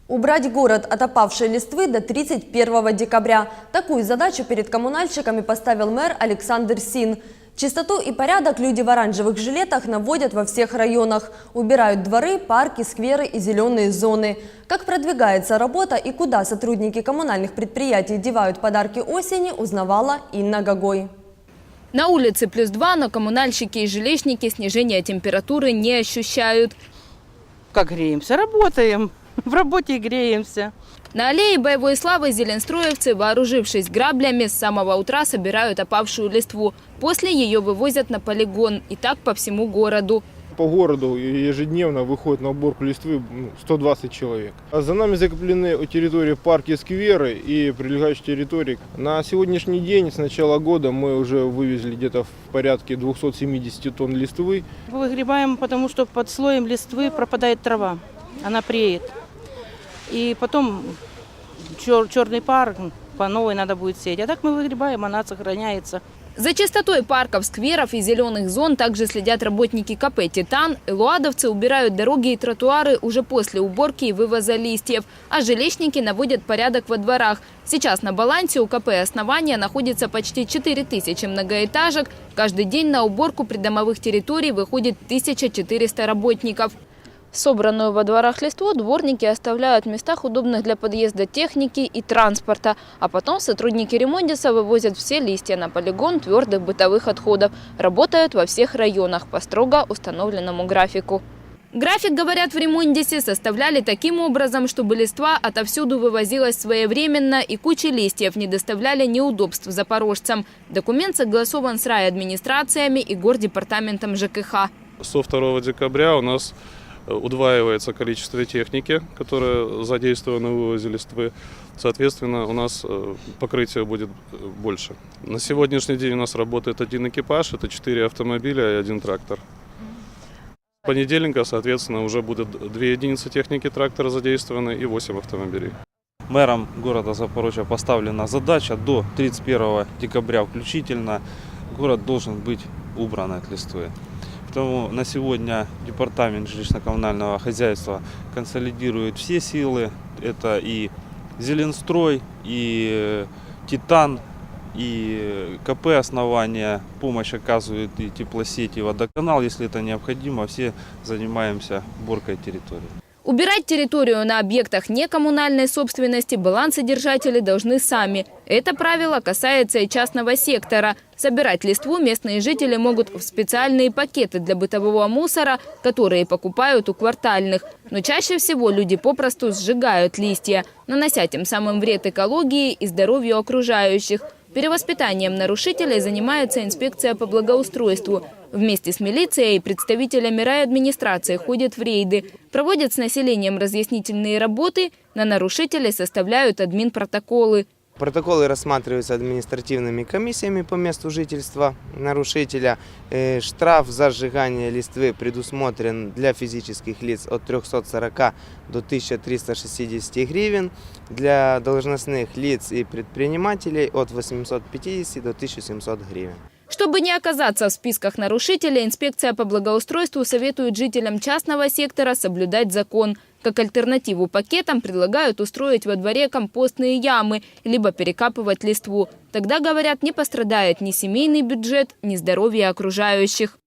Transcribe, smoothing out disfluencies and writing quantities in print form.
Убрать город от опавшей листвы до 31 декабря. Такую задачу перед коммунальщиками поставил мэр Александр Син. Чистоту и порядок люди в оранжевых жилетах наводят во всех районах. Убирают дворы, парки, скверы и зеленые зоны. Как продвигается работа и куда сотрудники коммунальных предприятий девают подарки осени, узнавала Инна Гогой. На улице +2, но коммунальщики и жилищники снижения температуры не ощущают. Как греемся? Работаем. В работе греемся. На аллее боевой славы зеленстроевцы, вооружившись граблями, с самого утра собирают опавшую листву. После ее вывозят на полигон. И так по всему городу. По городу ежедневно выходит на уборку листвы 120 человек. А за нами закреплены территории парки, скверы и прилегающие территории. На сегодняшний день, с начала года, мы уже вывезли где-то в порядке 270 тонн листвы. Выгребаем, потому что под слоем листвы пропадает трава. Она преет. И потом черный пар по новой надо будет сеять. А так мы выгребаем, она сохраняется. За чистотой парков, скверов и зеленых зон также следят работники КП «Титан». Элуадовцы убирают дороги и тротуары уже после уборки и вывоза листьев. А жилищники наводят порядок во дворах. Сейчас на балансе у КП «Основания» находится почти 4000 многоэтажек. Каждый день на уборку придомовых территорий выходит 1400 работников. Собранную во дворах листву дворники оставляют в местах, удобных для подъезда техники и транспорта. А потом сотрудники ремонтиса вывозят все листья на полигон твердых бытовых отходов. Работают во всех районах по строго установленному графику. График, говорят в ремонтисе, составляли таким образом, чтобы листва отовсюду вывозилась своевременно и кучи листьев не доставляли неудобств запорожцам. Документ согласован с райадминистрациями и гордепартаментом ЖКХ. Со 2 декабря у нас удваивается количество техники, которая задействована в вывозе листвы. Соответственно, у нас покрытие будет больше. На сегодняшний день у нас работает один экипаж, это 4 автомобиля и 1 трактор. С понедельника, соответственно, уже будет 2 единицы техники трактора задействованы и 8 автомобилей. Мэром города Запорожья поставлена задача до 31 декабря включительно город должен быть убран от листвы. Поэтому на сегодня департамент жилищно-коммунального хозяйства консолидирует все силы. Это и Зеленстрой, и Титан, и КП «Основания». Помощь оказывают и теплосеть, и водоканал. Если это необходимо, все занимаемся уборкой территории. Убирать территорию на объектах некоммунальной собственности балансодержатели должны сами. Это правило касается и частного сектора. Собирать листву местные жители могут в специальные пакеты для бытового мусора, которые покупают у квартальных. Но чаще всего люди попросту сжигают листья, нанося тем самым вред экологии и здоровью окружающих. Перевоспитанием нарушителей занимается инспекция по благоустройству. Вместе с милицией и представителями райадминистрации ходят в рейды, проводят с населением разъяснительные работы, на нарушителей составляют админпротоколы. Протоколы рассматриваются административными комиссиями по месту жительства нарушителя. Штраф за сжигание листвы предусмотрен для физических лиц от 340 до 1360 гривен, для должностных лиц и предпринимателей от 850 до 1700 гривен. Чтобы не оказаться в списках нарушителей, инспекция по благоустройству советует жителям частного сектора соблюдать закон. Как альтернативу пакетам предлагают устроить во дворе компостные ямы, либо перекапывать листву. Тогда, говорят, не пострадает ни семейный бюджет, ни здоровье окружающих.